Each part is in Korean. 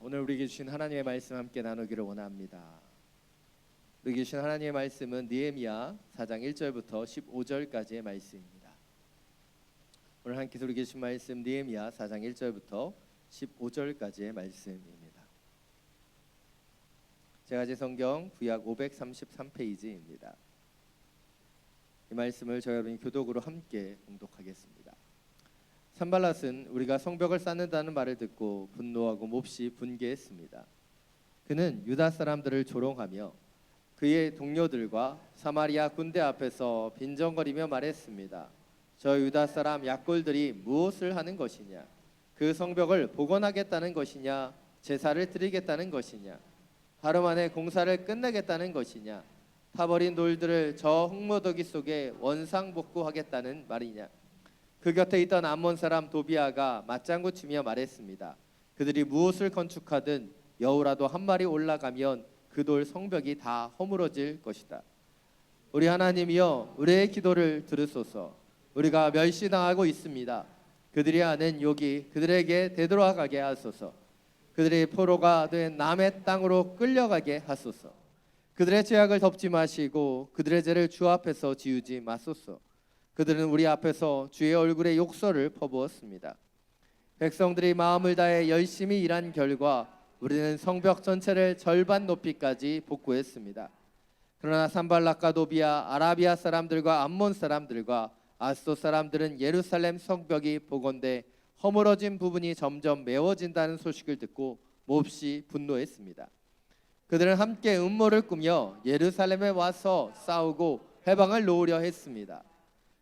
오늘 우리에게 주신 하나님의 말씀 함께 나누기를 원합니다. 우리에게 주신 하나님의 말씀은 느헤미야 4장 1절부터 15절까지의 말씀입니다. 오늘 함께 우리에게 주신 말씀 느헤미야 4장 1절부터 15절까지의 말씀입니다. 제가 제 성경 구약 533페이지입니다. 이 말씀을 저희 여러분이 교독으로 함께 봉독하겠습니다. 산발랏은 우리가 성벽을 쌓는다는 말을 듣고 분노하고 몹시 분개했습니다. 그는 유다 사람들을 조롱하며 그의 동료들과 사마리아 군대 앞에서 빈정거리며 말했습니다. 저 유다 사람 약골들이 무엇을 하는 것이냐? 그 성벽을 복원하겠다는 것이냐? 제사를 드리겠다는 것이냐? 하루 만에 공사를 끝내겠다는 것이냐? 타버린 돌들을 저 흙모더기 속에 원상복구하겠다는 말이냐? 그 곁에 있던 암몬 사람 도비아가 맞장구 치며 말했습니다. 그들이 무엇을 건축하든 여우라도 한 마리 올라가면 그 돌 성벽이 다 허물어질 것이다. 우리 하나님이여, 우리의 기도를 들으소서. 우리가 멸시당하고 있습니다. 그들이 아는 욕이 그들에게 되돌아가게 하소서. 그들의 포로가 된 남의 땅으로 끌려가게 하소서. 그들의 죄악을 덮지 마시고 그들의 죄를 주 앞에서 지우지 마소서. 그들은 우리 앞에서 주의 얼굴에 욕설을 퍼부었습니다. 백성들이 마음을 다해 열심히 일한 결과 우리는 성벽 전체를 절반 높이까지 복구했습니다. 그러나 산발락과 도비아, 아라비아 사람들과 암몬 사람들과 아스돗 사람들은 예루살렘 성벽이 복원돼 허물어진 부분이 점점 메워진다는 소식을 듣고 몹시 분노했습니다. 그들은 함께 음모를 꾸며 예루살렘에 와서 싸우고 해방을 놓으려 했습니다.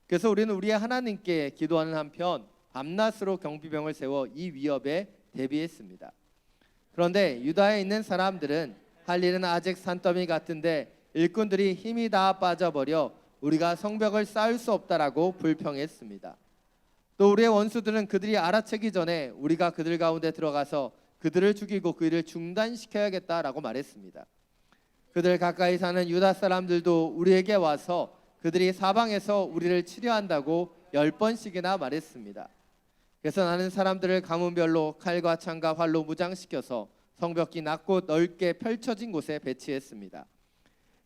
그래서 우리는 우리의 하나님께 기도하는 한편 밤낮으로 경비병을 세워 이 위협에 대비했습니다. 그런데 유다에 있는 사람들은 할 일은 아직 산더미 같은데 일꾼들이 힘이 다 빠져버려 우리가 성벽을 쌓을 수 없다라고 불평했습니다. 또 우리의 원수들은 그들이 알아채기 전에 우리가 그들 가운데 들어가서 그들을 죽이고 그 일을 중단시켜야겠다라고 말했습니다. 그들 가까이 사는 유다 사람들도 우리에게 와서 그들이 사방에서 우리를 치려한다고 10번씩이나 말했습니다. 그래서 나는 사람들을 가문별로 칼과 창과 활로 무장시켜서 성벽이 낮고 넓게 펼쳐진 곳에 배치했습니다.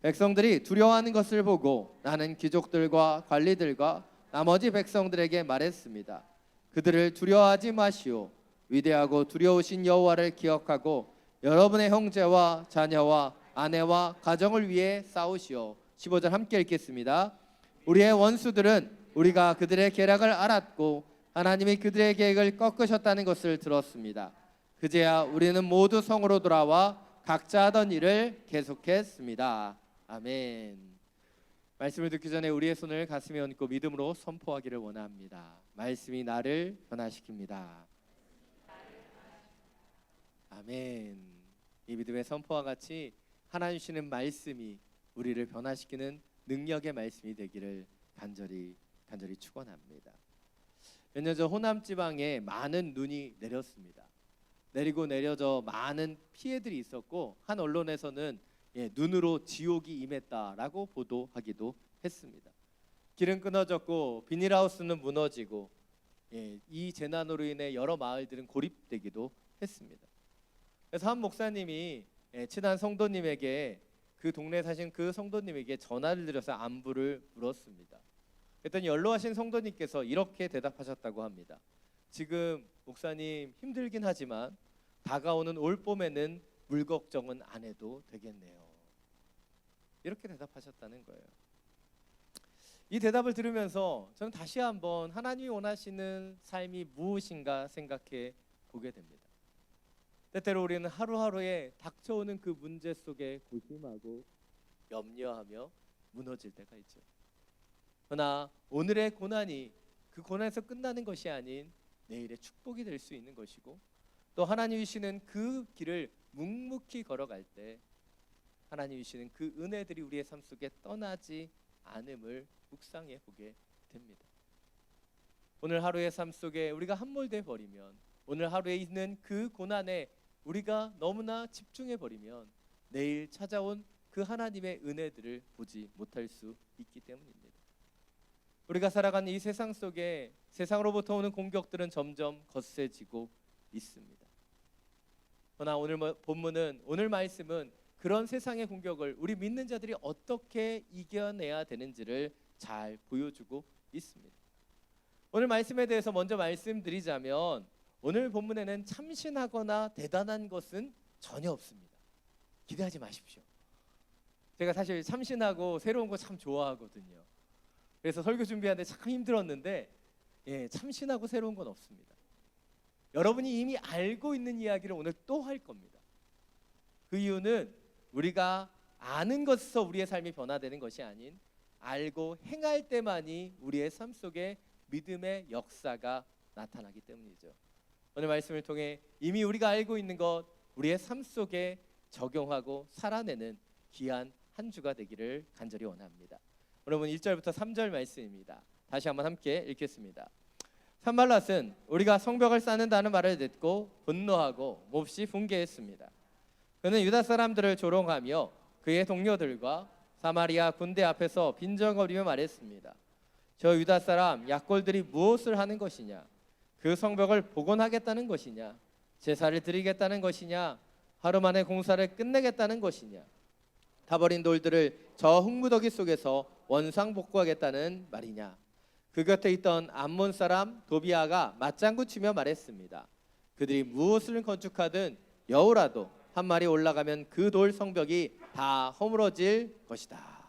백성들이 두려워하는 것을 보고 나는 귀족들과 관리들과 나머지 백성들에게 말했습니다. 그들을 두려워하지 마시오. 위대하고 두려우신 여호와를 기억하고 여러분의 형제와 자녀와 아내와 가정을 위해 싸우시오. 15절 함께 읽겠습니다. 우리의 원수들은 우리가 그들의 계략을 알았고 하나님이 그들의 계획을 꺾으셨다는 것을 들었습니다. 그제야 우리는 모두 성으로 돌아와 각자 하던 일을 계속했습니다. 아멘. 말씀을 듣기 전에 우리의 손을 가슴에 얹고 믿음으로 선포하기를 원합니다. 말씀이 나를 변화시킵니다. 아멘. 이 믿음의 선포와 같이 하나님 주시는 말씀이 우리를 변화시키는 능력의 말씀이 되기를 간절히 축원합니다. 몇 년 전 호남 지방에 많은 눈이 내렸습니다. 내리고 내려져 많은 피해들이 있었고 한 언론에서는 눈으로 지옥이 임했다라고 보도하기도 했습니다. 길은 끊어졌고 비닐하우스는 무너지고 이 재난으로 인해 여러 마을들은 고립되기도 했습니다. 그래서 한 목사님이 친한 성도님에게 그 동네에 사신 그 성도님에게 전화를 드려서 안부를 물었습니다. 그랬더니 연로하신 성도님께서 이렇게 대답하셨다고 합니다. 지금 목사님 힘들긴 하지만 다가오는 올봄에는 물 걱정은 안 해도 되겠네요. 이렇게 대답하셨다는 거예요. 이 대답을 들으면서 저는 다시 한번 하나님이 원하시는 삶이 무엇인가 생각해 보게 됩니다. 때때로 우리는 하루하루에 닥쳐오는 그 문제 속에 고심하고 염려하며 무너질 때가 있죠. 그러나 오늘의 고난이 그 고난에서 끝나는 것이 아닌 내일의 축복이 될 수 있는 것이고 또 하나님이 주시는 그 길을 묵묵히 걸어갈 때 하나님이 주시는 그 은혜들이 우리의 삶 속에 떠나지 않음을 묵상해 보게 됩니다. 오늘 하루의 삶 속에 우리가 함몰돼 버리면 오늘 하루에 있는 그 고난에 우리가 너무나 집중해 버리면 내일 찾아온 그 하나님의 은혜들을 보지 못할 수 있기 때문입니다. 우리가 살아가는 이 세상 속에 세상으로부터 오는 공격들은 점점 거세지고 있습니다. 그러나 오늘 본문은, 오늘 말씀은 그런 세상의 공격을 우리 믿는 자들이 어떻게 이겨내야 되는지를 잘 보여주고 있습니다. 오늘 말씀에 대해서 먼저 말씀드리자면, 오늘 본문에는 참신하거나 대단한 것은 전혀 없습니다. 기대하지 마십시오. 제가 사실 참신하고 새로운 거 참 좋아하거든요. 그래서 설교 준비하는데 참 힘들었는데, 참신하고 새로운 건 없습니다. 여러분이 이미 알고 있는 이야기를 오늘 또 할 겁니다. 그 이유는 우리가 아는 것에서 우리의 삶이 변화되는 것이 아닌, 알고 행할 때만이 우리의 삶 속에 믿음의 역사가 나타나기 때문이죠. 오늘 말씀을 통해 이미 우리가 알고 있는 것, 우리의 삶 속에 적용하고 살아내는 귀한 한 주가 되기를 간절히 원합니다. 여러분 1절부터 3절 말씀입니다. 다시 한번 함께 읽겠습니다. 산발랏은 우리가 성벽을 쌓는다는 말을 듣고 분노하고 몹시 분개했습니다. 그는 유다 사람들을 조롱하며 그의 동료들과 사마리아 군대 앞에서 빈정거리며 말했습니다. 저 유다 사람 약골들이 무엇을 하는 것이냐? 그 성벽을 복원하겠다는 것이냐? 제사를 드리겠다는 것이냐? 하루 만에 공사를 끝내겠다는 것이냐? 타버린 돌들을 저 흙무더기 속에서 원상복구하겠다는 말이냐? 그 곁에 있던 암몬 사람 도비아가 맞장구 치며 말했습니다. 그들이 무엇을 건축하든 여우라도 한 마리 올라가면 그 돌 성벽이 다 허물어질 것이다.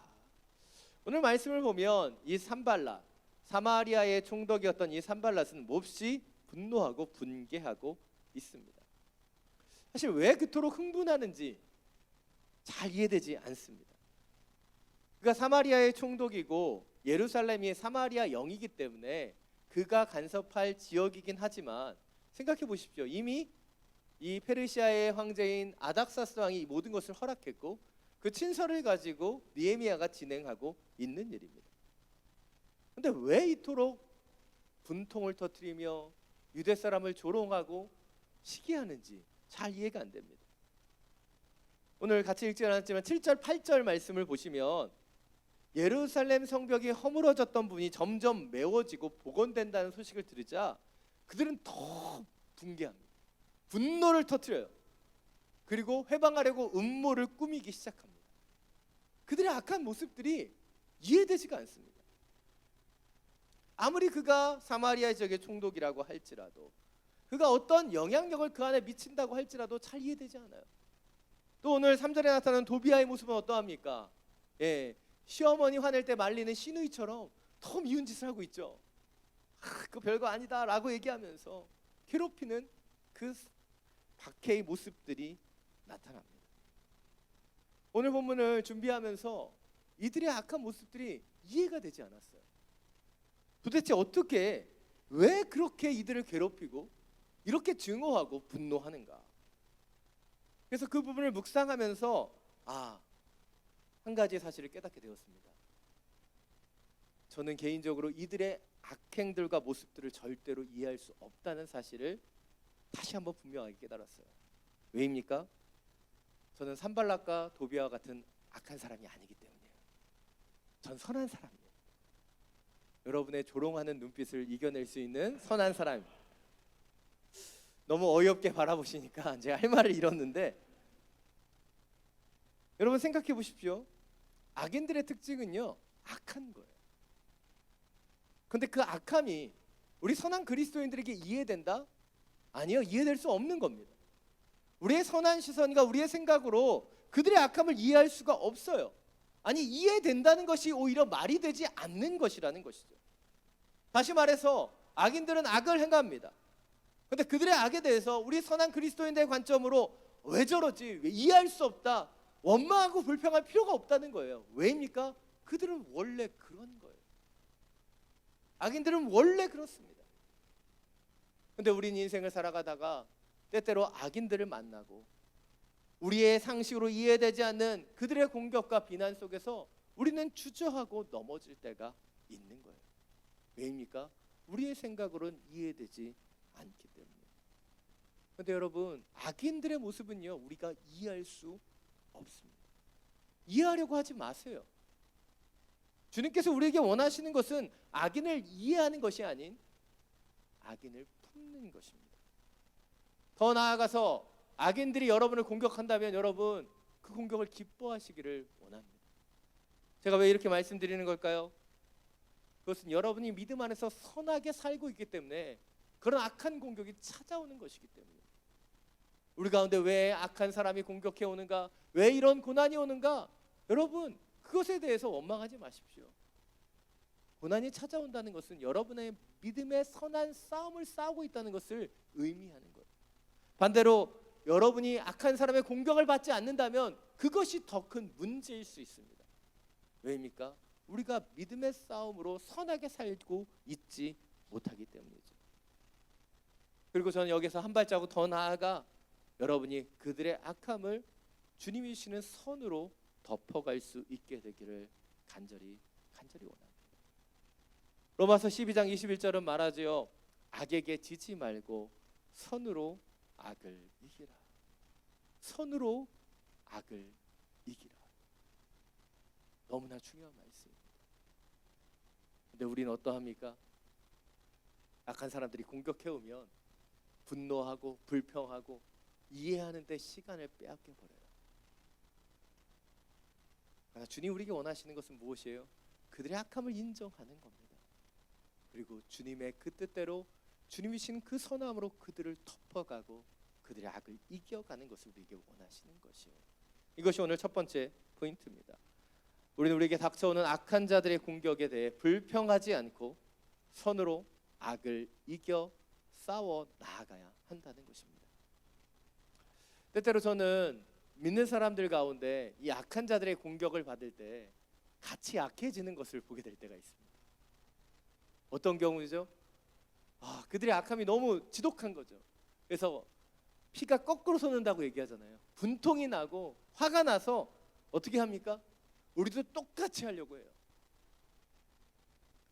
오늘 말씀을 보면 이 산발랏, 사마리아의 총독이었던 이 산발랏은 몹시 분노하고 분개하고 있습니다. 사실 왜 그토록 흥분하는지 잘 이해되지 않습니다. 그가 사마리아의 총독이고 예루살렘이 사마리아 영이기 때문에 그가 간섭할 지역이긴 하지만, 생각해 보십시오. 이미 이 페르시아의 황제인 아닥사스 왕이 모든 것을 허락했고 그 친서를 가지고 느헤미야가 진행하고 있는 일입니다. 그런데 왜 이토록 분통을 터뜨리며 유대 사람을 조롱하고 시기하는지 잘 이해가 안 됩니다. 오늘 같이 읽지 않았지만 7절 8절 말씀을 보시면 예루살렘 성벽이 허물어졌던 부분이 점점 메워지고 복원된다는 소식을 들으자 그들은 더 분개합니다. 분노를 터뜨려요. 그리고 회방하려고 음모를 꾸미기 시작합니다. 그들의 악한 모습들이 이해되지가 않습니다. 아무리 그가 사마리아 지역의 총독이라고 할지라도, 그가 어떤 영향력을 그 안에 미친다고 할지라도 잘 이해되지 않아요. 또 오늘 3절에 나타나는 도비아의 모습은 어떠합니까? 시어머니 화낼 때 말리는 시누이처럼 더 미운 짓을 하고 있죠. 그거 별거 아니다 라고 얘기하면서 괴롭히는 그 박해의 모습들이 나타납니다. 오늘 본문을 준비하면서 이들의 악한 모습들이 이해가 되지 않았어요. 도대체 어떻게, 왜 그렇게 이들을 괴롭히고 이렇게 증오하고 분노하는가? 그래서 그 부분을 묵상하면서 한 가지 사실을 깨닫게 되었습니다. 저는 개인적으로 이들의 악행들과 모습들을 절대로 이해할 수 없다는 사실을 다시 한번 분명하게 깨달았어요. 왜입니까? 저는 산발랏과 도비아와 같은 악한 사람이 아니기 때문이에요. 전 선한 사람이에요. 여러분의 조롱하는 눈빛을 이겨낼 수 있는 선한 사람입니다. 너무 어이없게 바라보시니까 제가 할 말을 잃었는데, 여러분 생각해 보십시오. 악인들의 특징은요, 악한 거예요. 그런데 그 악함이 우리 선한 그리스도인들에게 이해된다? 아니요, 이해될 수 없는 겁니다. 우리의 선한 시선과 우리의 생각으로 그들의 악함을 이해할 수가 없어요. 아니, 이해된다는 것이 오히려 말이 되지 않는 것이라는 것이죠. 다시 말해서 악인들은 악을 행합니다. 그런데 그들의 악에 대해서 우리 선한 그리스도인들의 관점으로 왜 저러지? 왜 이해할 수 없다? 원망하고 불평할 필요가 없다는 거예요. 왜입니까? 그들은 원래 그런 거예요. 악인들은 원래 그렇습니다. 그런데 우리는 인생을 살아가다가 때때로 악인들을 만나고 우리의 상식으로 이해되지 않는 그들의 공격과 비난 속에서 우리는 주저하고 넘어질 때가 있는 거예요. 왜입니까? 우리의 생각으로는 이해되지 않기 때문에. 그런데 여러분, 악인들의 모습은요, 우리가 이해할 수 없습니다. 이해하려고 하지 마세요. 주님께서 우리에게 원하시는 것은 악인을 이해하는 것이 아닌 악인을 품는 것입니다. 더 나아가서 악인들이 여러분을 공격한다면 여러분 그 공격을 기뻐하시기를 원합니다. 제가 왜 이렇게 말씀드리는 걸까요? 그것은 여러분이 믿음 안에서 선하게 살고 있기 때문에 그런 악한 공격이 찾아오는 것이기 때문에. 우리 가운데 왜 악한 사람이 공격해 오는가? 왜 이런 고난이 오는가? 여러분 그것에 대해서 원망하지 마십시오. 고난이 찾아온다는 것은 여러분의 믿음의 선한 싸움을 싸우고 있다는 것을 의미하는 거예요. 반대로 여러분이 악한 사람의 공격을 받지 않는다면 그것이 더 큰 문제일 수 있습니다. 왜입니까? 우리가 믿음의 싸움으로 선하게 살고 있지 못하기 때문이죠. 그리고 저는 여기서 한 발자국 더 나아가 여러분이 그들의 악함을 주님이 주시는 선으로 덮어갈 수 있게 되기를 간절히 원합니다. 로마서 12장 21절은 말하지요. 악에게 지지 말고 선으로 악을 이기라. 선으로 악을 이기라. 너무나 중요한 말씀입니다. 근데 우리는 어떠합니까? 악한 사람들이 공격해오면 분노하고 불평하고 이해하는 데 시간을 빼앗겨 버려요. 그러나 주님 우리에게 원하시는 것은 무엇이에요? 그들의 악함을 인정하는 겁니다. 그리고 주님의 그 뜻대로 주님이 주신 그 선함으로 그들을 덮어가고 그들의 악을 이겨가는 것을 우리에게 원하시는 것이에요. 이것이 오늘 첫 번째 포인트입니다. 우리는 우리에게 닥쳐오는 악한 자들의 공격에 대해 불평하지 않고 선으로 악을 이겨 싸워 나아가야 한다는 것입니다. 때때로 저는 믿는 사람들 가운데 이 악한 자들의 공격을 받을 때 같이 약해지는 것을 보게 될 때가 있습니다. 어떤 경우죠? 그들의 악함이 너무 지독한 거죠. 그래서 피가 거꾸로 솟는다고 얘기하잖아요. 분통이 나고 화가 나서 어떻게 합니까? 우리도 똑같이 하려고 해요.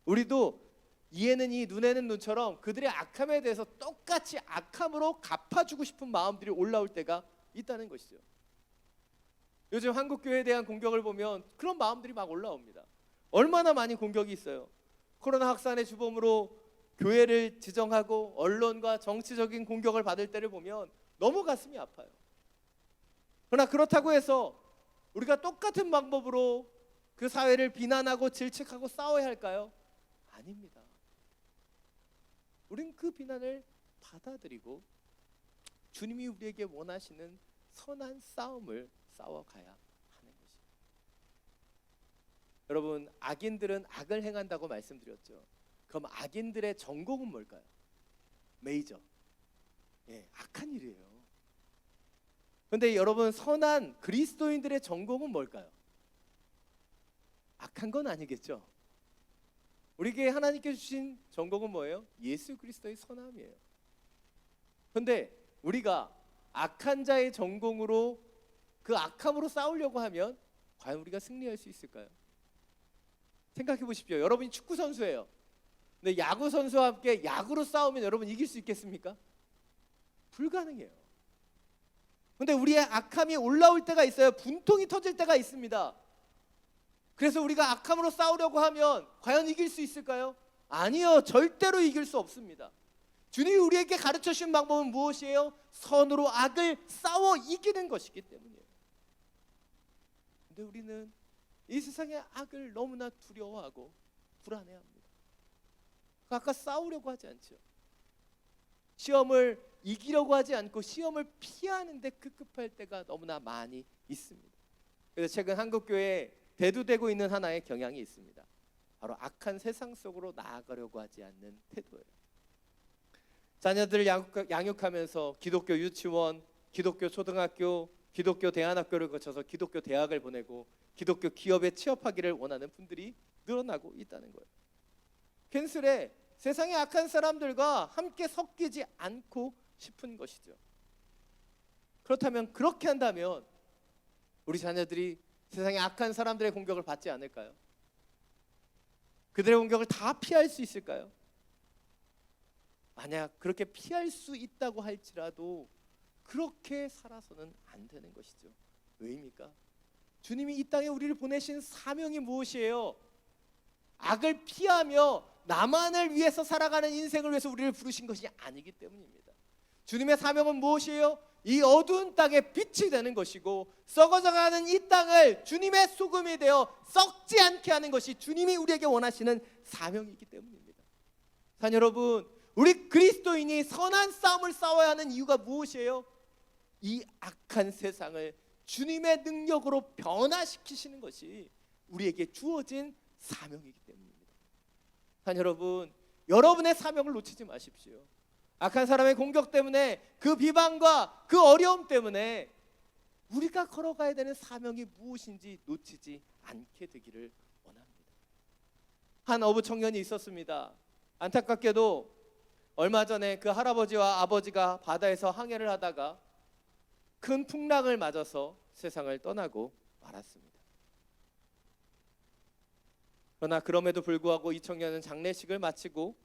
우리도 이에는 이 눈에는 눈처럼 그들의 악함에 대해서 똑같이 악함으로 갚아주고 싶은 마음들이 올라올 때가 있다는 것이죠. 요즘 한국교회에 대한 공격을 보면 그런 마음들이 막 올라옵니다. 얼마나 많이 공격이 있어요. 코로나 확산의 주범으로 교회를 지정하고 언론과 정치적인 공격을 받을 때를 보면 너무 가슴이 아파요. 그러나 그렇다고 해서 우리가 똑같은 방법으로 그 사회를 비난하고 질책하고 싸워야 할까요? 아닙니다. 우린 그 비난을 받아들이고 주님이 우리에게 원하시는 선한 싸움을 싸워가야 하는 것입니다. 여러분, 악인들은 악을 행한다고 말씀드렸죠. 그럼 악인들의 전공은 뭘까요? 메이저. 악한 일이에요. 그런데 여러분, 선한 그리스도인들의 전공은 뭘까요? 악한 건 아니겠죠. 우리에게 하나님께 주신 전공은 뭐예요? 예수 그리스도의 선함이에요. 그런데 우리가 악한 자의 전공으로 그 악함으로 싸우려고 하면 과연 우리가 승리할 수 있을까요? 생각해 보십시오. 여러분이 축구 선수예요. 근데 야구 선수와 함께 야구로 싸우면 여러분 이길 수 있겠습니까? 불가능해요. 근데 우리의 악함이 올라올 때가 있어요. 분통이 터질 때가 있습니다. 그래서 우리가 악함으로 싸우려고 하면 과연 이길 수 있을까요? 아니요. 절대로 이길 수 없습니다. 주님이 우리에게 가르쳐 주신 방법은 무엇이에요? 선으로 악을 싸워 이기는 것이기 때문이에요. 근데 우리는 이 세상의 악을 너무나 두려워하고 불안해합니다. 아까 싸우려고 하지 않죠. 시험을 이기려고 하지 않고 시험을 피하는 데 급급할 때가 너무나 많이 있습니다. 그래서 최근 한국교회에 대두되고 있는 하나의 경향이 있습니다. 바로 악한 세상 속으로 나아가려고 하지 않는 태도예요. 자녀들을 양육하면서 기독교 유치원, 기독교 초등학교, 기독교 대안학교를 거쳐서 기독교 대학을 보내고 기독교 기업에 취업하기를 원하는 분들이 늘어나고 있다는 거예요. 캔슬에 세상의 악한 사람들과 함께 섞이지 않고 싶은 것이죠. 그렇다면 그렇게 한다면 우리 자녀들이 세상의 악한 사람들의 공격을 받지 않을까요? 그들의 공격을 다 피할 수 있을까요? 만약 그렇게 피할 수 있다고 할지라도 그렇게 살아서는 안 되는 것이죠. 왜입니까? 주님이 이 땅에 우리를 보내신 사명이 무엇이에요? 악을 피하며 나만을 위해서 살아가는 인생을 위해서 우리를 부르신 것이 아니기 때문입니다. 주님의 사명은 무엇이에요? 이 어두운 땅에 빛이 되는 것이고 썩어져가는 이 땅을 주님의 소금이 되어 썩지 않게 하는 것이 주님이 우리에게 원하시는 사명이기 때문입니다. 자, 여러분, 우리 그리스도인이 선한 싸움을 싸워야 하는 이유가 무엇이에요? 이 악한 세상을 주님의 능력으로 변화시키시는 것이 우리에게 주어진 사명이기 때문입니다. 자, 여러분, 여러분의 사명을 놓치지 마십시오. 악한 사람의 공격 때문에, 그 비방과 그 어려움 때문에 우리가 걸어가야 되는 사명이 무엇인지 놓치지 않게 되기를 원합니다. 한 어부 청년이 있었습니다. 안타깝게도 얼마 전에 그 할아버지와 아버지가 바다에서 항해를 하다가 큰 풍랑을 맞아서 세상을 떠나고 말았습니다. 그러나 그럼에도 불구하고 이 청년은 장례식을 마치고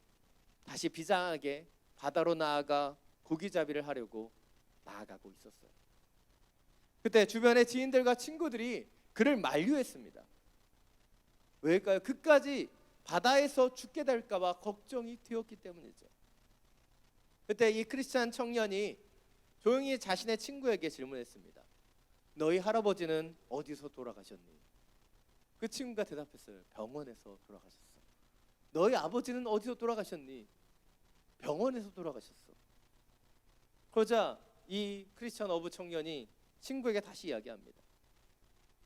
다시 비장하게 바다로 나아가 고기잡이를 하려고 나아가고 있었어요. 그때 주변의 지인들과 친구들이 그를 만류했습니다. 왜일까요? 그까지 바다에서 죽게 될까 봐 걱정이 되었기 때문이죠. 그때 이 크리스찬 청년이 조용히 자신의 친구에게 질문했습니다. 너희 할아버지는 어디서 돌아가셨니? 그 친구가 대답했어요. 병원에서 돌아가셨어. 너희 아버지는 어디서 돌아가셨니? 병원에서 돌아가셨어. 그러자 이 크리스천 어부 청년이 친구에게 다시 이야기합니다.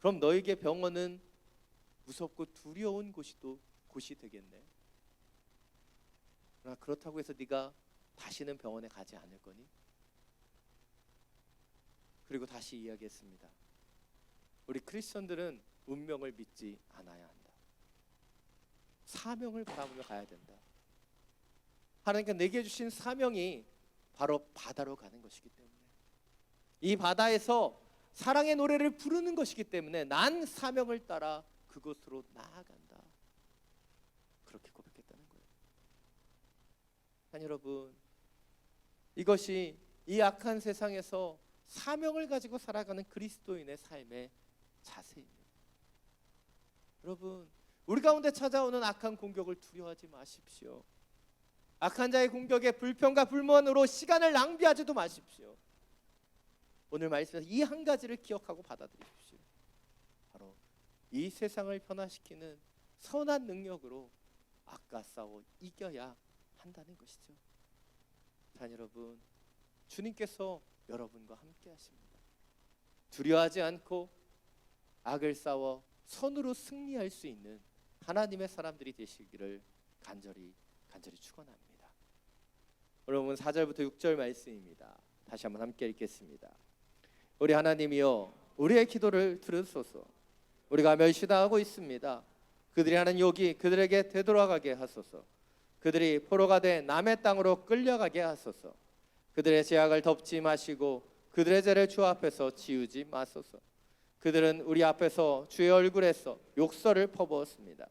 그럼 너에게 병원은 무섭고 두려운 곳이 되겠네. 그러나 그렇다고 해서 네가 다시는 병원에 가지 않을 거니? 그리고 다시 이야기했습니다. 우리 크리스천들은 운명을 믿지 않아야 한다. 사명을 바라보며 가야 된다. 하나님께 내게 주신 사명이 바로 바다로 가는 것이기 때문에, 이 바다에서 사랑의 노래를 부르는 것이기 때문에 난 사명을 따라 그곳으로 나아간다. 그렇게 고백했다는 거예요. 한 여러분, 이것이 이 악한 세상에서 사명을 가지고 살아가는 그리스도인의 삶의 자세입니다. 여러분, 우리 가운데 찾아오는 악한 공격을 두려워하지 마십시오. 악한 자의 공격에 불평과 불만으로 시간을 낭비하지도 마십시오. 오늘 말씀에서 이 한 가지를 기억하고 받아들이십시오. 바로 이 세상을 변화시키는 선한 능력으로 악과 싸워 이겨야 한다는 것이죠. 자, 여러분, 주님께서 여러분과 함께 하십니다. 두려워하지 않고 악을 싸워 선으로 승리할 수 있는 하나님의 사람들이 되시기를 간절히 축원합니다. 여러분, 4절부터 6절 말씀입니다. 다시 한번 함께 읽겠습니다. 우리 하나님이여, 우리의 기도를 들으소서. 우리가 멸시당하고 있습니다. 그들이 하는 욕이 그들에게 되돌아가게 하소서. 그들이 포로가 돼 남의 땅으로 끌려가게 하소서. 그들의 죄악을 덮지 마시고 그들의 죄를 주 앞에서 지우지 마소서. 그들은 우리 앞에서 주의 얼굴에서 욕설을 퍼부었습니다.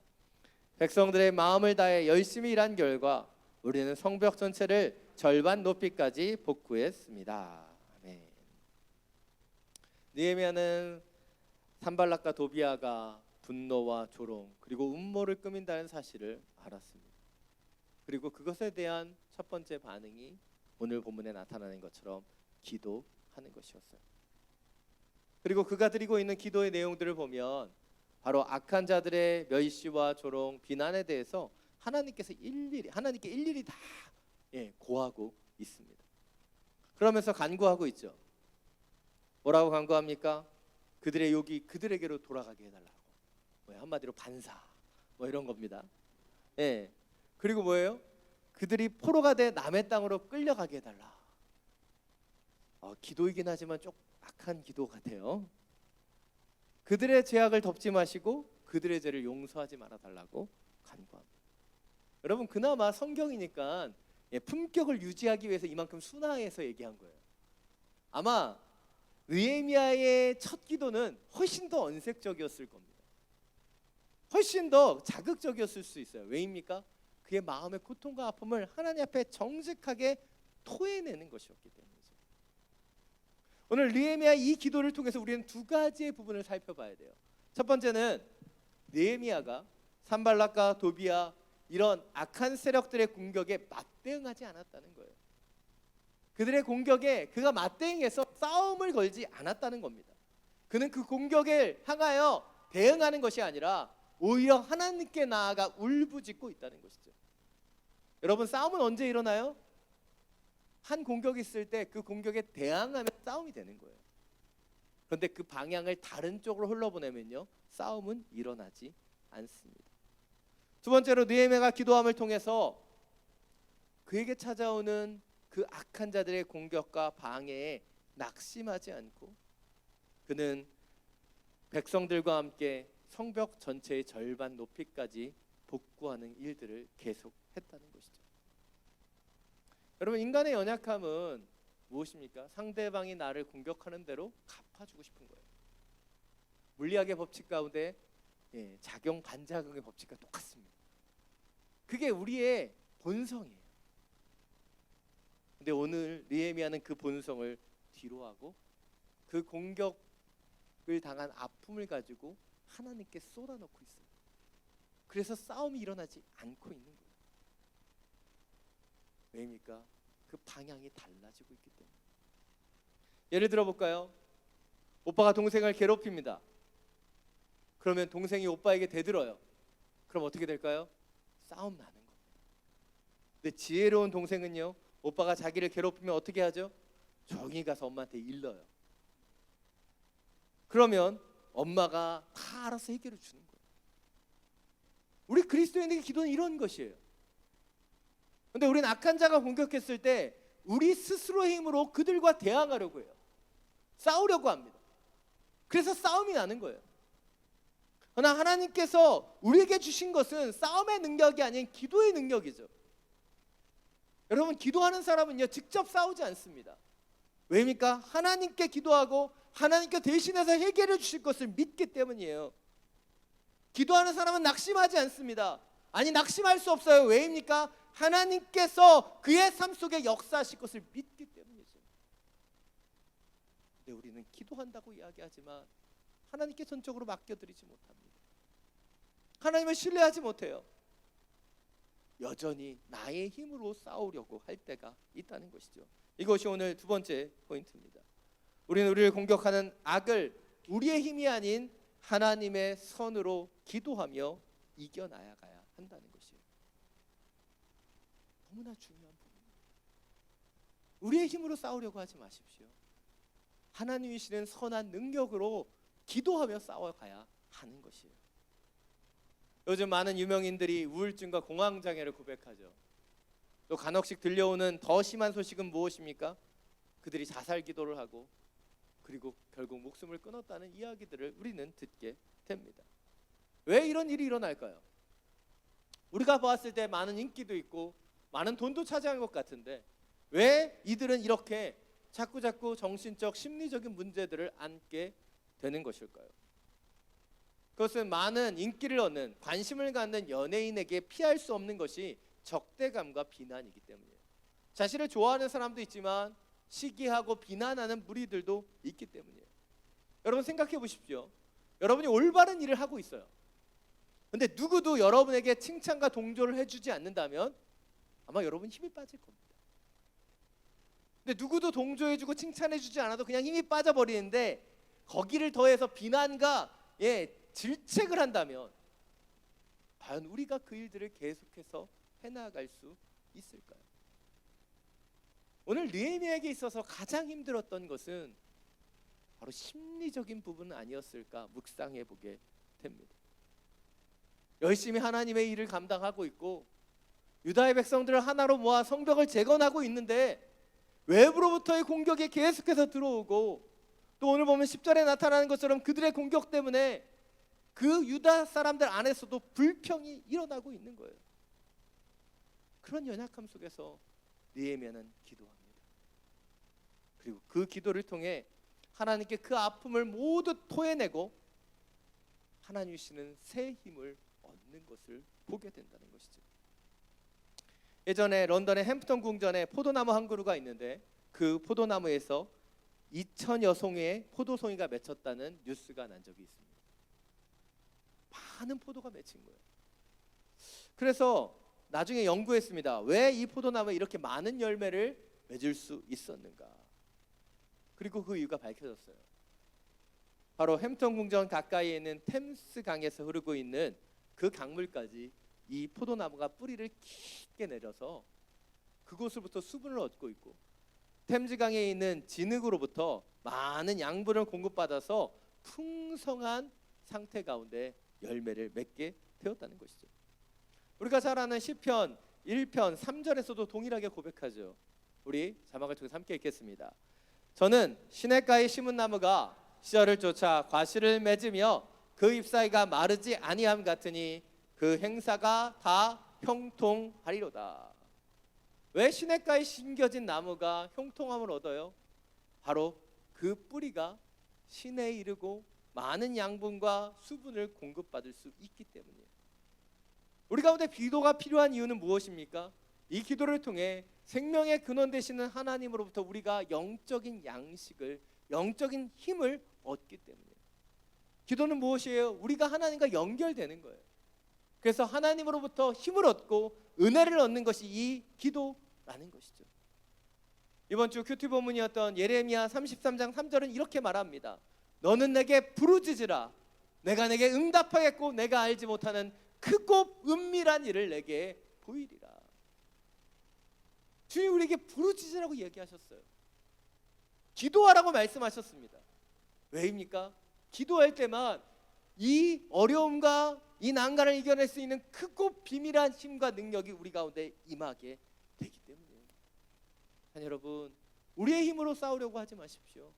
백성들의 마음을 다해 열심히 일한 결과 우리는 성벽 전체를 절반 높이까지 복구했습니다. 아멘. 느헤미야는 산발락과 도비아가 분노와 조롱 그리고 음모를 꾸민다는 사실을 알았습니다. 그리고 그것에 대한 첫 번째 반응이 오늘 본문에 나타나는 것처럼 기도하는 것이었어요. 그리고 그가 드리고 있는 기도의 내용들을 보면 바로 악한 자들의 멸시와 조롱, 비난에 대해서 하나님께 일일이 다 고하고 있습니다. 그러면서 간구하고 있죠. 뭐라고 간구합니까? 그들의 욕이 그들에게로 돌아가게 해달라고. 한마디로 반사 이런 겁니다. 그리고 뭐예요? 그들이 포로가 돼 남의 땅으로 끌려가게 해달라. 기도이긴 하지만 좀 악한 기도 같아요. 그들의 죄악을 덮지 마시고 그들의 죄를 용서하지 말아달라고 간구합니다. 여러분, 그나마 성경이니까 품격을 유지하기 위해서 이만큼 순화해서 얘기한 거예요. 아마 느헤미야의 첫 기도는 훨씬 더 언색적이었을 겁니다. 훨씬 더 자극적이었을 수 있어요. 왜입니까? 그의 마음의 고통과 아픔을 하나님 앞에 정직하게 토해내는 것이었기 때문이죠. 오늘 느헤미야의 이 기도를 통해서 우리는 두 가지의 부분을 살펴봐야 돼요. 첫 번째는 느헤미야가 산발락과 도비아 이런 악한 세력들의 공격에 맞대응하지 않았다는 거예요. 그들의 공격에 그가 맞대응해서 싸움을 걸지 않았다는 겁니다. 그는 그 공격을 향하여 대응하는 것이 아니라 오히려 하나님께 나아가 울부짖고 있다는 것이죠. 여러분, 싸움은 언제 일어나요? 한 공격이 있을 때 그 공격에 대항하면 싸움이 되는 거예요. 그런데 그 방향을 다른 쪽으로 흘러보내면요, 싸움은 일어나지 않습니다. 두 번째로 느헤미야가 기도함을 통해서 그에게 찾아오는 그 악한 자들의 공격과 방해에 낙심하지 않고 그는 백성들과 함께 성벽 전체의 절반 높이까지 복구하는 일들을 계속했다는 것이죠. 여러분, 인간의 연약함은 무엇입니까? 상대방이 나를 공격하는 대로 갚아주고 싶은 거예요. 물리학의 법칙 가운데 작용 반작용의 법칙과 똑같습니다. 그게 우리의 본성이에요. 근데 오늘 느헤미야는 그 본성을 뒤로하고 그 공격을 당한 아픔을 가지고 하나님께 쏟아놓고 있어요. 그래서 싸움이 일어나지 않고 있는 거예요. 왜입니까? 그 방향이 달라지고 있기 때문에. 예를 들어 볼까요? 오빠가 동생을 괴롭힙니다. 그러면 동생이 오빠에게 대들어요. 그럼 어떻게 될까요? 싸움 나는 겁니다. 근데 지혜로운 동생은요, 오빠가 자기를 괴롭히면 어떻게 하죠? 조용히 가서 엄마한테 일러요. 그러면 엄마가 다 알아서 해결해 주는 거예요. 우리 그리스도인에게 기도는 이런 것이에요. 근데 우리는 악한 자가 공격했을 때 우리 스스로의 힘으로 그들과 대항하려고 해요. 싸우려고 합니다. 그래서 싸움이 나는 거예요. 그러나 하나님께서 우리에게 주신 것은 싸움의 능력이 아닌 기도의 능력이죠. 여러분, 기도하는 사람은요, 직접 싸우지 않습니다. 왜입니까? 하나님께 기도하고 하나님께 대신해서 해결해 주실 것을 믿기 때문이에요. 기도하는 사람은 낙심하지 않습니다. 아니, 낙심할 수 없어요. 왜입니까? 하나님께서 그의 삶 속에 역사하실 것을 믿기 때문이죠. 근데 우리는 기도한다고 이야기하지만 하나님께 전적으로 맡겨드리지 못합니다. 하나님을 신뢰하지 못해요. 여전히 나의 힘으로 싸우려고 할 때가 있다는 것이죠. 이것이 오늘 두 번째 포인트입니다. 우리는 우리를 공격하는 악을 우리의 힘이 아닌 하나님의 선으로 기도하며 이겨나가야 한다는 것이에요. 너무나 중요한 부분입니다. 우리의 힘으로 싸우려고 하지 마십시오. 하나님이 주시는 선한 능력으로 기도하며 싸워가야 하는 것이에요. 요즘 많은 유명인들이 우울증과 공황장애를 고백하죠. 또 간혹씩 들려오는 더 심한 소식은 무엇입니까? 그들이 자살 기도를 하고 그리고 결국 목숨을 끊었다는 이야기들을 우리는 듣게 됩니다. 왜 이런 일이 일어날까요? 우리가 봤을 때 많은 인기도 있고 많은 돈도 차지한 것 같은데 왜 이들은 이렇게 자꾸 정신적 심리적인 문제들을 안게 되는 것일까요? 그것은 많은 인기를 얻는, 관심을 갖는 연예인에게 피할 수 없는 것이 적대감과 비난이기 때문이에요. 자신을 좋아하는 사람도 있지만 시기하고 비난하는 무리들도 있기 때문이에요. 여러분, 생각해 보십시오. 여러분이 올바른 일을 하고 있어요. 근데 누구도 여러분에게 칭찬과 동조를 해주지 않는다면 아마 여러분 힘이 빠질 겁니다. 근데 누구도 동조해주고 칭찬해주지 않아도 그냥 힘이 빠져버리는데 거기를 더해서 비난과 질책을 한다면 과연 우리가 그 일들을 계속해서 해나갈 수 있을까요? 오늘 느헤미야에게 있어서 가장 힘들었던 것은 바로 심리적인 부분은 아니었을까 묵상해 보게 됩니다. 열심히 하나님의 일을 감당하고 있고 유다의 백성들을 하나로 모아 성벽을 재건하고 있는데 외부로부터의 공격이 계속해서 들어오고 또 오늘 보면 10절에 나타나는 것처럼 그들의 공격 때문에 그 유다 사람들 안에서도 불평이 일어나고 있는 거예요. 그런 연약함 속에서 느헤미야는 기도합니다. 그리고 그 기도를 통해 하나님께 그 아픔을 모두 토해내고 하나님이 주시는 새 힘을 얻는 것을 보게 된다는 것이죠. 예전에 런던의 햄프턴 궁전에 포도나무 한 그루가 있는데 그 포도나무에서 2,000여 송이의 포도송이가 맺혔다는 뉴스가 난 적이 있습니다. 많은 포도가 맺힌 거예요. 그래서 나중에 연구했습니다. 왜 이 포도나무에 이렇게 많은 열매를 맺을 수 있었는가? 그리고 그 이유가 밝혀졌어요. 바로 햄턴 궁전 가까이에 있는 템스 강에서 흐르고 있는 그 강물까지 이 포도나무가 뿌리를 깊게 내려서 그곳으로부터 수분을 얻고 있고, 템즈강에 있는 진흙으로부터 많은 양분을 공급받아서 풍성한 상태 가운데 열매를 맺게 되었다는 것이죠. 우리가 잘 아는 시편 1편 3절에서도 동일하게 고백하죠. 우리 자막을 통해서 함께 읽겠습니다. 저는 시냇가에 심은 나무가 시절을 쫓아 과실을 맺으며 그 잎사귀가 마르지 아니함 같으니 그 행사가 다 형통하리로다. 왜 시냇가에 심겨진 나무가 형통함을 얻어요? 바로 그 뿌리가 신에 이르고 많은 양분과 수분을 공급받을 수 있기 때문이에요. 우리 가운데 기도가 필요한 이유는 무엇입니까? 이 기도를 통해 생명의 근원 되시는 하나님으로부터 우리가 영적인 양식을, 영적인 힘을 얻기 때문이에요. 기도는 무엇이에요? 우리가 하나님과 연결되는 거예요. 그래서 하나님으로부터 힘을 얻고 은혜를 얻는 것이 이 기도라는 것이죠. 이번 주 큐티 본문이었던 예레미야 33장 3절은 이렇게 말합니다. 너는 내게 부르짖으라. 내가 내게 응답하겠고 내가 알지 못하는 크고 은밀한 일을 내게 보이리라. 주님 우리에게 부르짖으라고 얘기하셨어요. 기도하라고 말씀하셨습니다. 왜입니까? 기도할 때만 이 어려움과 이 난간을 이겨낼 수 있는 크고 비밀한 힘과 능력이 우리 가운데 임하게 되기 때문이에요. 여러분, 우리의 힘으로 싸우려고 하지 마십시오.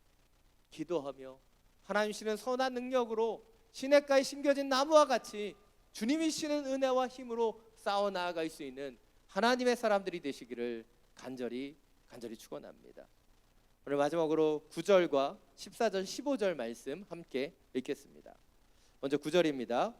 기도하며 하나님 주시는 선한 능력으로 시냇가에 심겨진 나무와 같이 주님이 주시는 은혜와 힘으로 싸워 나아갈 수 있는 하나님의 사람들이 되시기를 간절히 축원합니다. 오늘 마지막으로 9절과 14절 15절 말씀 함께 읽겠습니다. 먼저 9절입니다.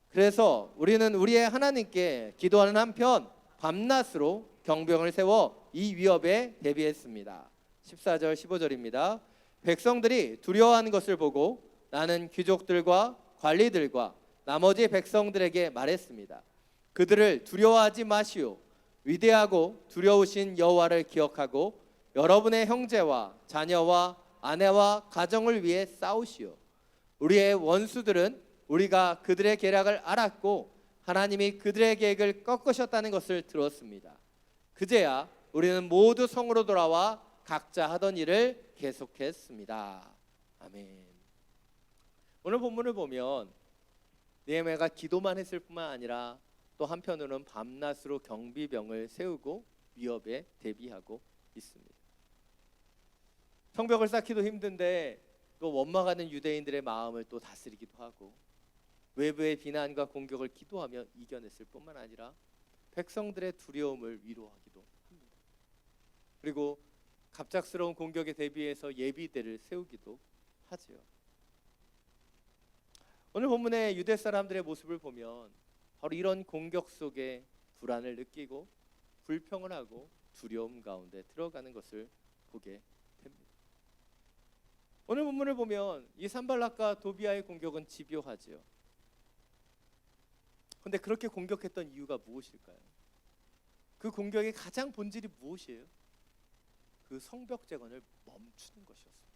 그래서 우리는 우리의 하나님께 기도하는 한편 밤낮으로 경병을 세워 이 위협에 대비했습니다. 14절 15절입니다. 백성들이 두려워하는 것을 보고 나는 귀족들과 관리들과 나머지 백성들에게 말했습니다. 그들을 두려워하지 마시오. 위대하고 두려우신 여호와를 기억하고 여러분의 형제와 자녀와 아내와 가정을 위해 싸우시오. 우리의 원수들은 우리가 그들의 계략을 알았고 하나님이 그들의 계획을 꺾으셨다는 것을 들었습니다. 그제야 우리는 모두 성으로 돌아와 각자 하던 일을 계속했습니다. 아멘. 오늘 본문을 보면 느헤미야가 기도만 했을 뿐만 아니라 또 한편으로는 밤낮으로 경비병을 세우고 위협에 대비하고 있습니다. 성벽을 쌓기도 힘든데 또 원망하는 유대인들의 마음을 또 다스리기도 하고 외부의 비난과 공격을 기도하며 이겨냈을 뿐만 아니라 백성들의 두려움을 위로하기도 합니다. 그리고 갑작스러운 공격에 대비해서 예비대를 세우기도 하지요. 오늘 본문의 유대 사람들의 모습을 보면 바로 이런 공격 속에 불안을 느끼고 불평을 하고 두려움 가운데 들어가는 것을 보게 됩니다. 오늘 본문을 보면 이 산발락과 도비아의 공격은 집요하지요. 그런데 그렇게 공격했던 이유가 무엇일까요? 그 공격의 가장 본질이 무엇이에요? 그 성벽 재건을 멈추는 것이었습니다.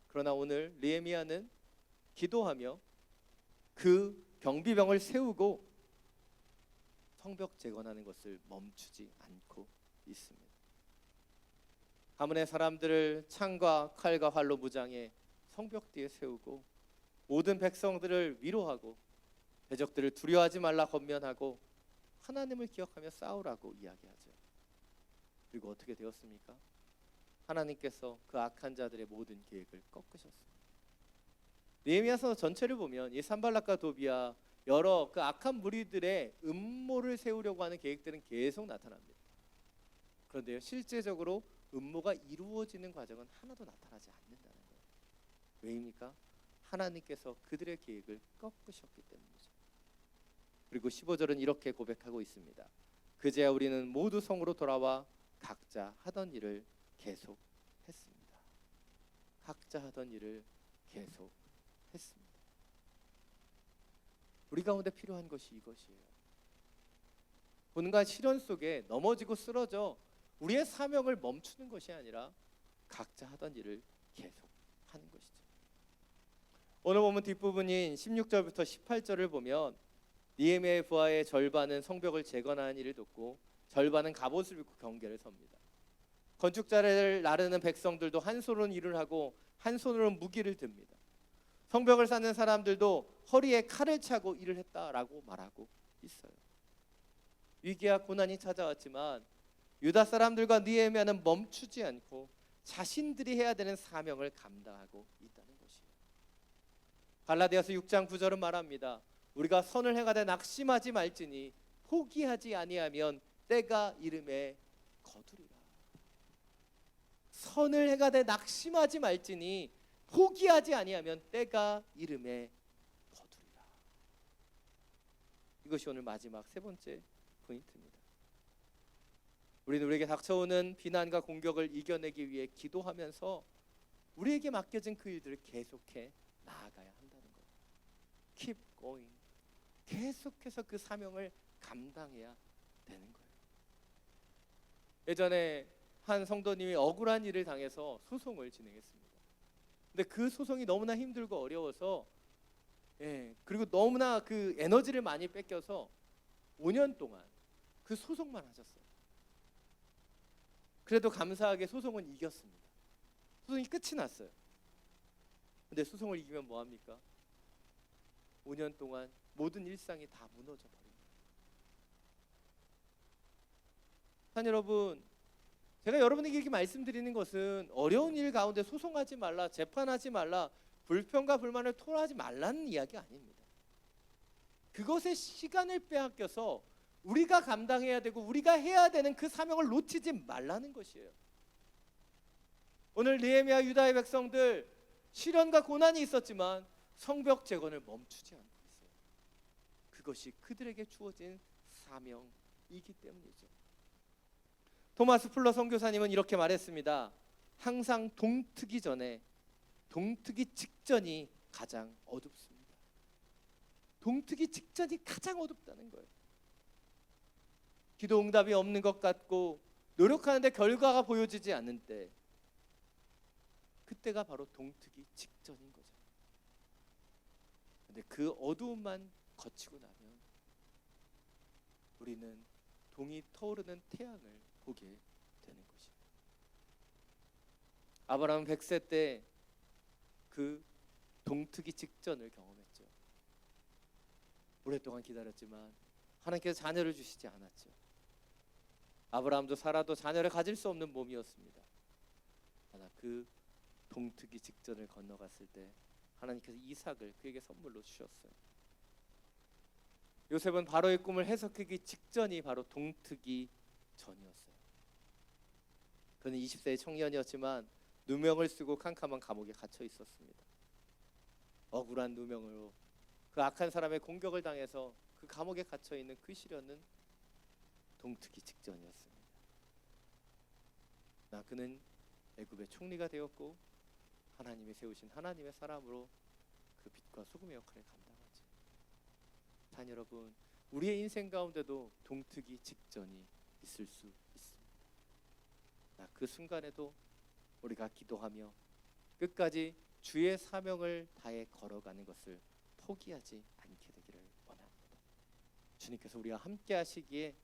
그러나 오늘 느헤미야는 기도하며 그 경비병을 세우고 성벽 재건하는 것을 멈추지 않고 있습니다. 가문의 사람들을 창과 칼과 활로 무장해 성벽 뒤에 세우고 모든 백성들을 위로하고 대적들을 두려워하지 말라 권면하고 하나님을 기억하며 싸우라고 이야기하죠. 그리고 어떻게 되었습니까? 하나님께서 그 악한 자들의 모든 계획을 꺾으셨습니다. 느헤미야서 전체를 보면 이 산발락과 도비아 여러 그 악한 무리들의 음모를 세우려고 하는 계획들은 계속 나타납니다. 그런데요, 실제적으로 음모가 이루어지는 과정은 하나도 나타나지 않는다는 거예요. 왜입니까? 하나님께서 그들의 계획을 꺾으셨기 때문이죠. 그리고 15절은 이렇게 고백하고 있습니다. 그제야 우리는 모두 성으로 돌아와 각자 하던 일을 계속했습니다. 각자 하던 일을 계속했습니다. 우리 가운데 필요한 것이 이것이에요. 고난과 시련 속에 넘어지고 쓰러져 우리의 사명을 멈추는 것이 아니라 각자 하던 일을 계속하는 것이죠. 오늘 본문 뒷부분인 16절부터 18절을 보면 느헤미야의 부하의 절반은 성벽을 재건하는 일을 돕고 절반은 갑옷을 입고 경계를 섭니다. 건축자를 나르는 백성들도 한 손으로는 일을 하고 한 손으로는 무기를 듭니다. 성벽을 쌓는 사람들도 허리에 칼을 차고 일을 했다라고 말하고 있어요. 위기와 고난이 찾아왔지만 유다 사람들과 느헤미야는 멈추지 않고 자신들이 해야 되는 사명을 감당하고 있다는 것이에요. 갈라디아서 6장 9절은 말합니다. 우리가 선을 행하되 낙심하지 말지니 포기하지 아니하면 때가 이름에 거두리라. 선을 행하되 낙심하지 말지니 포기하지 아니하면 때가 이름에 거두리라. 이것이 오늘 마지막 세 번째 포인트입니다. 우리는 우리에게 닥쳐오는 비난과 공격을 이겨내기 위해 기도하면서 우리에게 맡겨진 그 일들을 계속해 나아가야 한다는 거예요. Keep going. 계속해서 그 사명을 감당해야 되는 거예요. 예전에 한 성도님이 억울한 일을 당해서 소송을 진행했습니다. 근데 그 소송이 너무나 힘들고 어려워서 그리고 너무나 그 에너지를 많이 뺏겨서 5년 동안 그 소송만 하셨어요. 그래도 감사하게 소송은 이겼습니다. 소송이 끝이 났어요. 근데 소송을 이기면 뭐합니까? 5년 동안 모든 일상이 다 무너져 버립니다. 산 여러분, 제가 여러분에게 이렇게 말씀드리는 것은 어려운 일 가운데 소송하지 말라, 재판하지 말라, 불평과 불만을 토로하지 말라는 이야기 아닙니다. 그것에 시간을 빼앗겨서 우리가 감당해야 되고 우리가 해야 되는 그 사명을 놓치지 말라는 것이에요. 오늘 느헤미야 유다의 백성들 시련과 고난이 있었지만 성벽 재건을 멈추지 않고 있어요. 그것이 그들에게 주어진 사명이기 때문이죠. 토마스 풀러 선교사님은 이렇게 말했습니다. 항상 동트기 전에 동트기 직전이 가장 어둡습니다. 동트기 직전이 가장 어둡다는 거예요. 기도 응답이 없는 것 같고 노력하는데 결과가 보여지지 않는 때, 그때가 바로 동트기 직전인 거죠. 근데 그 어두움만 거치고 나면 우리는 동이 터오르는 태양을 보게 되는 것입니다. 아브라함은 100세 때 그 동트기 직전을 경험했죠. 오랫동안 기다렸지만 하나님께서 자녀를 주시지 않았죠. 아브라함도 사라도 자녀를 가질 수 없는 몸이었습니다. 그러나 그 동트기 직전을 건너갔을 때 하나님께서 이삭을 그에게 선물로 주셨어요. 요셉은 바로의 꿈을 해석하기 직전이 바로 동트기 전이었어요. 그는 20세의 청년이었지만 누명을 쓰고 캄캄한 감옥에 갇혀 있었습니다. 억울한 누명으로 그 악한 사람의 공격을 당해서 그 감옥에 갇혀 있는 그 시련은 동트기 직전이었습니다. 그는 애굽의 총리가 되었고 하나님이 세우신 하나님의 사람으로 그 빛과 소금의 역할을 감당하죠. 단 여러분, 우리의 인생 가운데도 동트기 직전이 있을 수 있습니다. 그 순간에도 우리가 기도하며 끝까지 주의 사명을 다해 걸어가는 것을 포기하지 않게 되기를 원합니다. 주님께서 우리와 함께 하시기에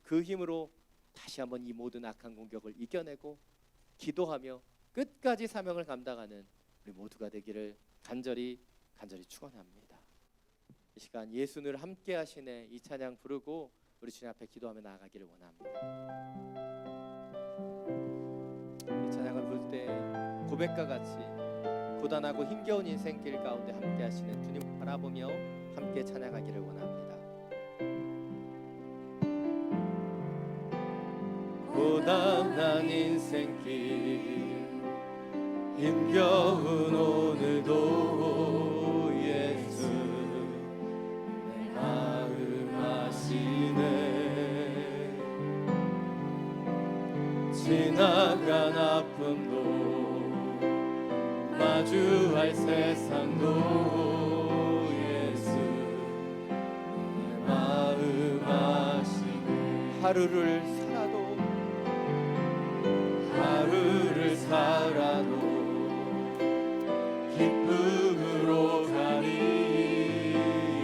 그 힘으로 다시 한번 이 모든 악한 공격을 이겨내고 기도하며 끝까지 사명을 감당하는 우리 모두가 되기를 간절히 축원합니다. 이 시간 예수를 함께 하시네 이 찬양 부르고 우리 주님 앞에 기도하며 나아가기를 원합니다. 이 찬양을 부를 때 고백과 같이 고단하고 힘겨운 인생길 가운데 함께 하시는 주님을 바라보며 함께 찬양하기를 원합니다. 고단한 인생길 힘겨운 오늘도 예수 내 마음 아시네. 지나간 아픔도 마주할 세상도 예수 내 마음 아시네. 하루를 살아도 하루를 살아도 기쁨으로 가리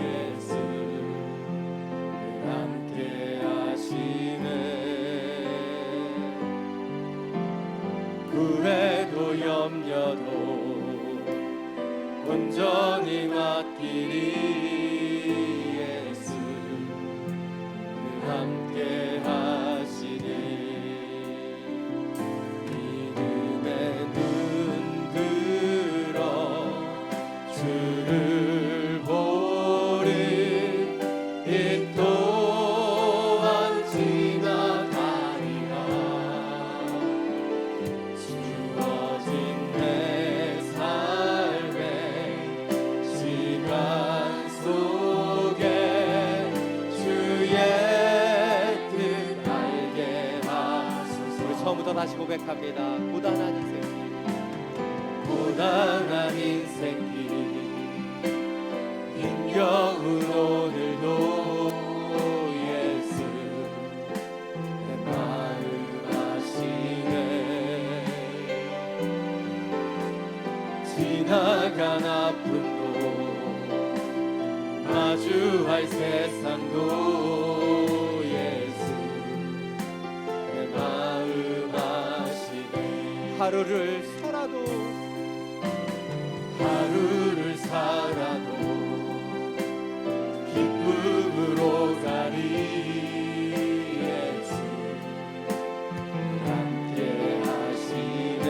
예수 함께 하시네. 후회도 염려도 온전히 맡기리 예수 함께 하시니. 믿음의 눈 들어 주를 보리. 이 또한 지나가리라. 주어진 내 삶의 시간 속에 주의 뜻 알게 하소서. 우리 처음부터 다시 고백합니다. 고단한 인생길 힘겨운 오늘도 예수 내 마음 아시네. 지나간 아픔도 마주할 세상도 예수 내 마음 아시네. 하루를 살아도 기쁨으로 가리 예수 함께 하시네.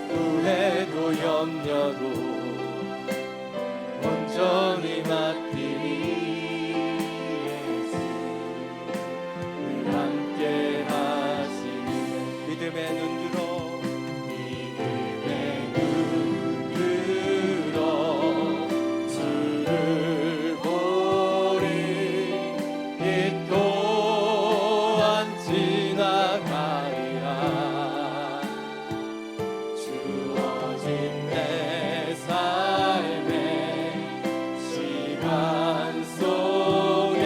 후회도 염려도 온전히 맡기리 예수 함께 하시네. 믿음의 눈 들어 주를 보리. 이 또한 지나가리라. 주어진 내 삶의 시간 속에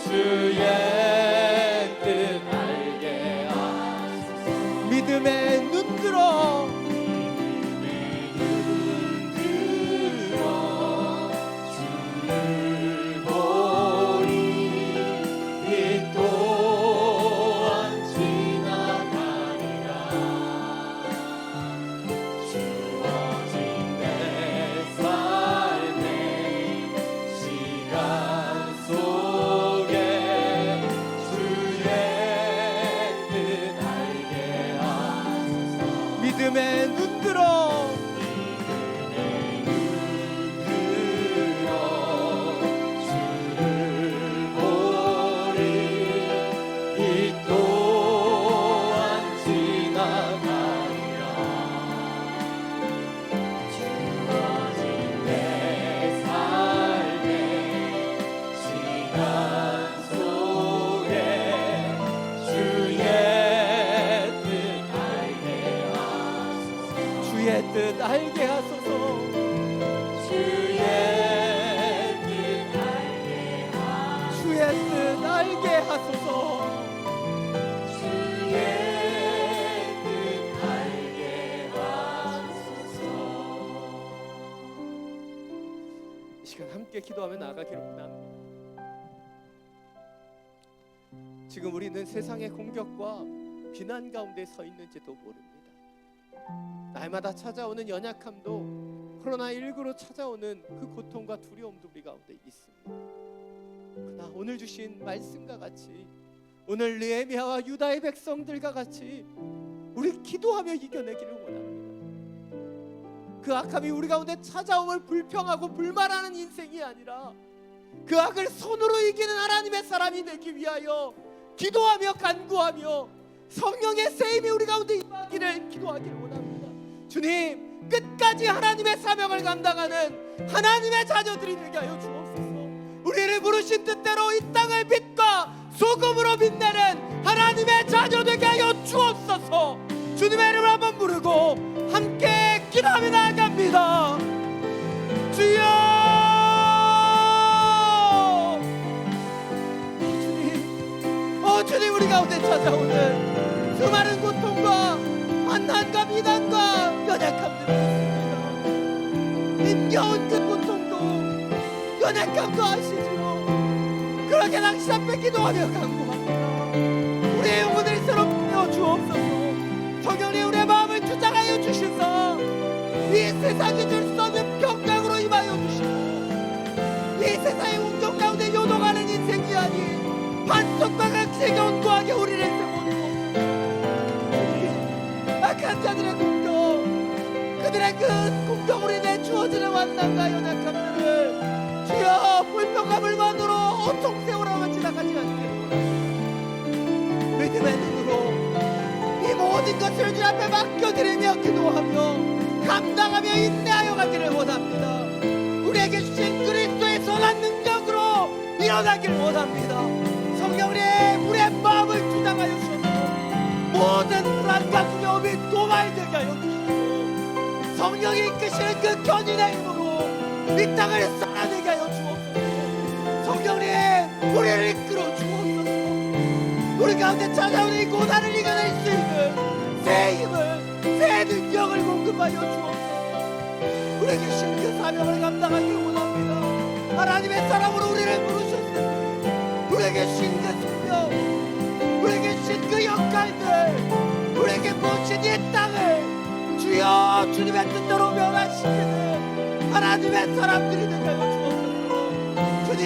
주의 뜻 알게 하소서. 믿음의 눈 들어 주를 보리. 이 또한 지나가리라. 주어진 내 삶의 시간 속에 주의 뜻 알게 하소서. 믿음의 눈 들어 주를 보리. 이 또한 지나가리라. 주어진 내 삶의 시간 속에 주의 뜻 알게 하소서. 주의 뜻 알게 하소서. 주의 뜻 알게 하소서. 주의 뜻 알게 하소서. 이 시간 함께 기도하며 나아가기를 원합니다. 지금 우리는 세상의 공격과 비난 가운데 서 있는지도 모릅니다. 날마다 찾아오는 연약함도 코로나19로 찾아오는 그 고통과 두려움도 우리 가운데 있습니다. 그러나 오늘 주신 말씀과 같이, 오늘 느헤미야와 유다의 백성들과 같이 우리 기도하며 이겨내기를 원합니다. 그 악함이 우리 가운데 찾아옴을 불평하고 불만하는 인생이 아니라 그 악을 손으로 이기는 하나님의 사람이 되기 위하여 기도하며 간구하며 성령의 세임이 우리 가운데 임하기를 기도하기를 원합니다. 주님, 끝까지 하나님의 사명을 감당하는 하나님의 자녀들이 되게 하여 주옵소서. 우리를 부르신 뜻대로 이 땅을 빛과 소금으로 빛내는 하나님의 자녀 되게 하여 주옵소서. 주님의 이름을 한번 부르고 함께 기도하며 나아갑니다. 주여, 주님, 주님 가운데 찾아오는 수많은 고통과 환난과 비난과 연약함들이 있습니다. 힘겨운 그 고통도 연약함도 아시지요. 그렇게 당신 앞에 기도하며 간구합니다. 우리의 영혼을 새롭게 주옵소서. 성령님 우리의 마음을 주장하여 주시사 이 세상이 줄 수 없는 평강으로 임하여 주시고 이 세상의 운동 가운데 요동하는 인생이 아닌 반석과 같이 견고하게 우리를 세우고 악한 자들의 공격, 그들의 그 공격으로 인해 주어지는 환난과 연약함들을 주여 불평과 만으로 온통 세우라고 지나가지 않게 믿음의 눈으로 이 모든 것을 주 앞에 맡겨드리며 기도하며 감당하며 인내하여 가기를 원합니다. 우리에게 주신 그리스도의 선한 능력으로 일어나길 원합니다. 성령님 우리의 마음을 주장하여 주셔서 모든 불안과 두려움이 도말되게 하여 주시고 성령이 이끄시는 그 견인의 힘으로 이 땅을 쏟아내게 하여 주옵소서. 성령님 우리를 이끌어 주옵소서. 우리 가운데 찾아오는 이 고난을 이겨낼 수 있는 새 힘을 새 능력을 공급하여 주옵소서. 우리에게 주신 그 사명을 감당하기를 원합니다. 하나님의 사람으로 우리를 부르셨습니다. 우리에게 주신 그 사명, 우리에게 주신 그 역할들, 우리에게 부으신 이 땅을 주여 주님의 뜻대로 변화시키는 하나님의 사람들이 되게 하여 주옵소서. 주님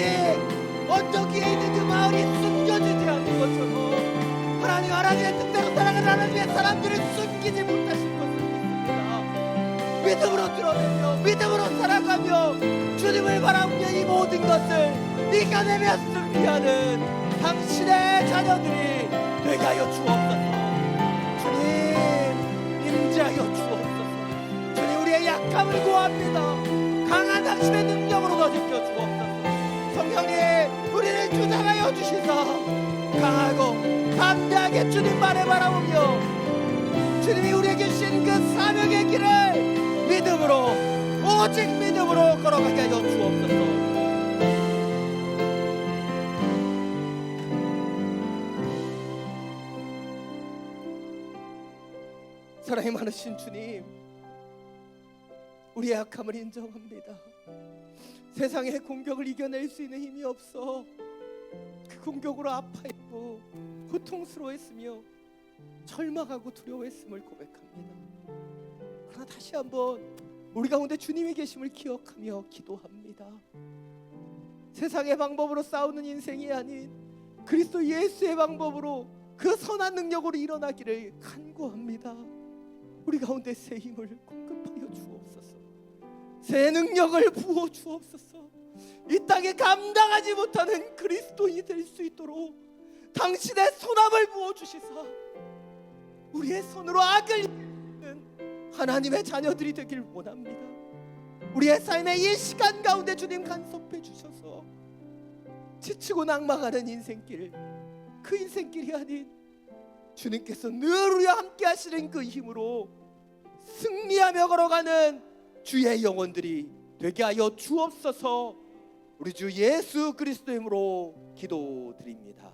언덕 위에 있는 그 마을이 숨겨지지 않는 것처럼 하나님의 뜻대로 살아가는 하나님의 사람들을 숨기지 못하실 것을 믿습니다. 믿음으로 드러내며 믿음으로 살아가며 주님을 바라보며 이 모든 것을 이겨내며 승리하는 당신의 자녀들이 되게 하여 주옵소서. 주님 임재하여 주옵소서. 주님 우리의 약함을 구합니다. 강한 당신의 능력으로 더 지켜 주옵소서. 성령님 우리를 주장하여 주시사 강하고 담대하게 주님 말에 바라보며 주님이 우리에게 주신 그 사명의 길을 믿음으로 오직 믿음으로 걸어가게 하여 주옵소서. 사랑이 많으신 주님 우리의 약함을 인정합니다. 세상의 공격을 이겨낼 수 있는 힘이 없어 그 공격으로 아파했고 고통스러워했으며 절망하고 두려워했음을 고백합니다. 그러나 다시 한번 우리 가운데 주님의 계심을 기억하며 기도합니다. 세상의 방법으로 싸우는 인생이 아닌 그리스도 예수의 방법으로 그 선한 능력으로 일어나기를 간구합니다. 우리 가운데 새 힘을 공급하여 주옵소서. 새 능력을 부어 주옵소서. 이 땅에 감당하지 못하는 그리스도인이 될 수 있도록 당신의 손함을 부어주시사 우리의 손으로 악을 이기는 하나님의 자녀들이 되길 원합니다. 우리의 삶의 이 시간 가운데 주님 간섭해 주셔서 지치고 낭망하는 인생길, 그 인생길이 아닌 주님께서 늘 우리와 함께 하시는 그 힘으로 승리하며 걸어가는 주의 영혼들이 되게 하여 주옵소서. 우리 주 예수 그리스도의 이름으로 기도드립니다.